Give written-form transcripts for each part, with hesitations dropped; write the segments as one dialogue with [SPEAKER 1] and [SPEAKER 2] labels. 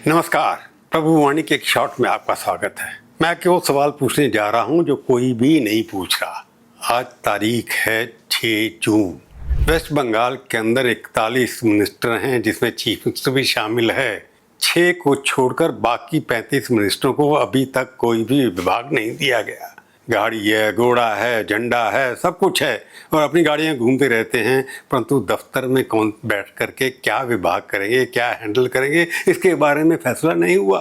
[SPEAKER 1] नमस्कार। प्रभु वाणी के एक शॉर्ट में आपका स्वागत है। मैं केवल सवाल पूछने जा रहा हूं जो कोई भी नहीं पूछ रहा। आज तारीख है 6 जून। वेस्ट बंगाल के अंदर 41 मिनिस्टर हैं, जिसमें चीफ मिनिस्टर भी शामिल है। 6 को छोड़कर बाकी 35 मिनिस्टरों को अभी तक कोई भी विभाग नहीं दिया गया। गाड़ी है, घोड़ा है, झंडा है, सब कुछ है और अपनी गाड़ियां घूमते रहते हैं, परंतु दफ्तर में कौन बैठ करके क्या विभाग करेंगे, क्या हैंडल करेंगे, इसके बारे में फैसला नहीं हुआ।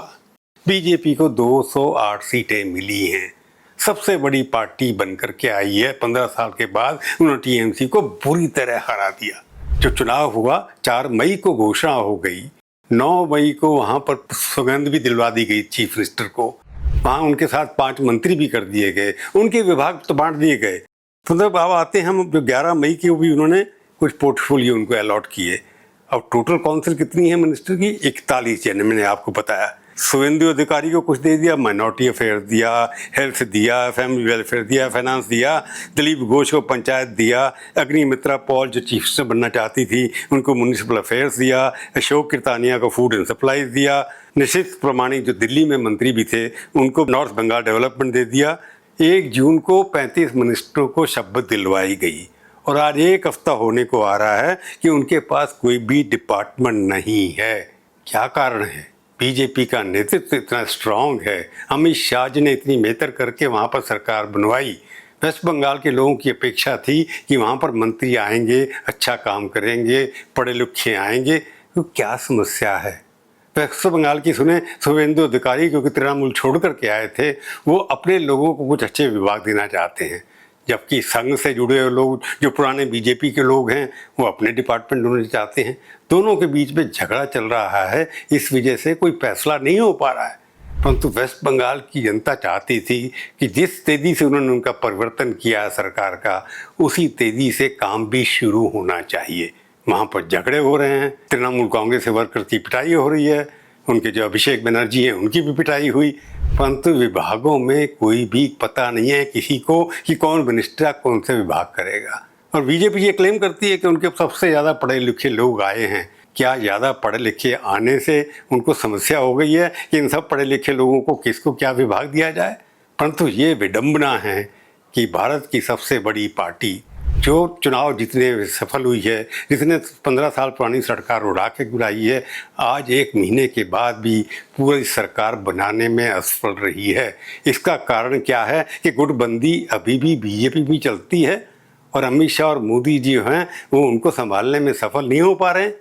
[SPEAKER 1] बीजेपी को 208 सीटें मिली हैं, सबसे बड़ी पार्टी बनकर के आई है। 15 साल के बाद उन्होंने टीएमसी को बुरी तरह हरा दिया। जो चुनाव हुआ 4 मई को घोषणा हो गई, 9 मई को वहां पर सौगंध भी दिलवा दी गई चीफ मिनिस्टर को। वहाँ उनके साथ 5 मंत्री भी कर दिए गए, उनके विभाग तो बांट दिए गए। मतलब अब आते हैं हम जो 11 मई के भी उन्होंने कुछ पोर्टफोलियो उनको अलॉट किए। अब टोटल काउंसिल कितनी है मिनिस्टर की? 41 है, मैंने आपको बताया। शुभेंदु अधिकारी को कुछ दे दिया, माइनॉरिटी अफेयर दिया, हेल्थ दिया, फैमिली वेलफेयर दिया, फाइनेंस दिया, दिलीप घोष को पंचायत दिया, अग्निमित्रा पॉल जो चीफ मिनिस्टर बनना चाहती थी उनको म्यूनिसिपल अफेयर्स दिया, अशोक किरतानिया को फूड एंड सप्लाईज दिया, निशित प्रमाणिक जो दिल्ली में मंत्री भी थे उनको नॉर्थ बंगाल डेवलपमेंट दे दिया। 1 जून को 35 मिनिस्टरों को शपथ दिलवाई गई और आज 1 हफ्ता होने को आ रहा है कि उनके पास कोई भी डिपार्टमेंट नहीं है। क्या कारण है? बीजेपी का नेतृत्व इतना स्ट्रांग है, अमित शाह जी ने इतनी मेहनत करके वहाँ पर सरकार बनवाई। वेस्ट बंगाल के लोगों की अपेक्षा थी कि वहाँ पर मंत्री आएंगे, अच्छा काम करेंगे, पढ़े लिखे आएंगे। तो क्या समस्या है? वेस्ट बंगाल की सुने शुभेंदु अधिकारी, क्योंकि तृणमूल छोड़ करके आए थे, वो अपने लोगों को कुछ अच्छे विभाग देना चाहते हैं, जबकि संघ से जुड़े हुए लोग जो पुराने बीजेपी के लोग हैं वो अपने डिपार्टमेंट ढूंढना चाहते हैं। दोनों के बीच में झगड़ा चल रहा है, इस वजह से कोई फैसला नहीं हो पा रहा है। परंतु वेस्ट बंगाल की जनता चाहती थी कि जिस तेजी से उन्होंने उनका परिवर्तन किया सरकार का, उसी तेजी से काम भी शुरू होना चाहिए। वहाँ पर झगड़े हो रहे हैं, तृणमूल कांग्रेस के वर्कर की पिटाई हो रही है, उनके जो अभिषेक बनर्जी हैं उनकी भी पिटाई हुई, परंतु विभागों में कोई भी पता नहीं है किसी को कि कौन मिनिस्टर कौन से विभाग करेगा। और बीजेपी ये क्लेम करती है कि उनके सबसे ज़्यादा पढ़े लिखे लोग आए हैं। क्या ज़्यादा पढ़े लिखे आने से उनको समस्या हो गई है कि इन सब पढ़े लिखे लोगों को किसको क्या विभाग दिया जाए? परंतु ये विडंबना है कि भारत की सबसे बड़ी पार्टी जो चुनाव जीतने में सफल हुई है, जिसने 15 साल पुरानी सरकार उड़ा के गिराई है, आज 1 महीने के बाद भी पूरी सरकार बनाने में असफल रही है। इसका कारण क्या है कि गुटबंदी अभी भी बीजेपी भी चलती है और अमित शाह और मोदी जी हैं वो उनको संभालने में सफल नहीं हो पा रहे हैं।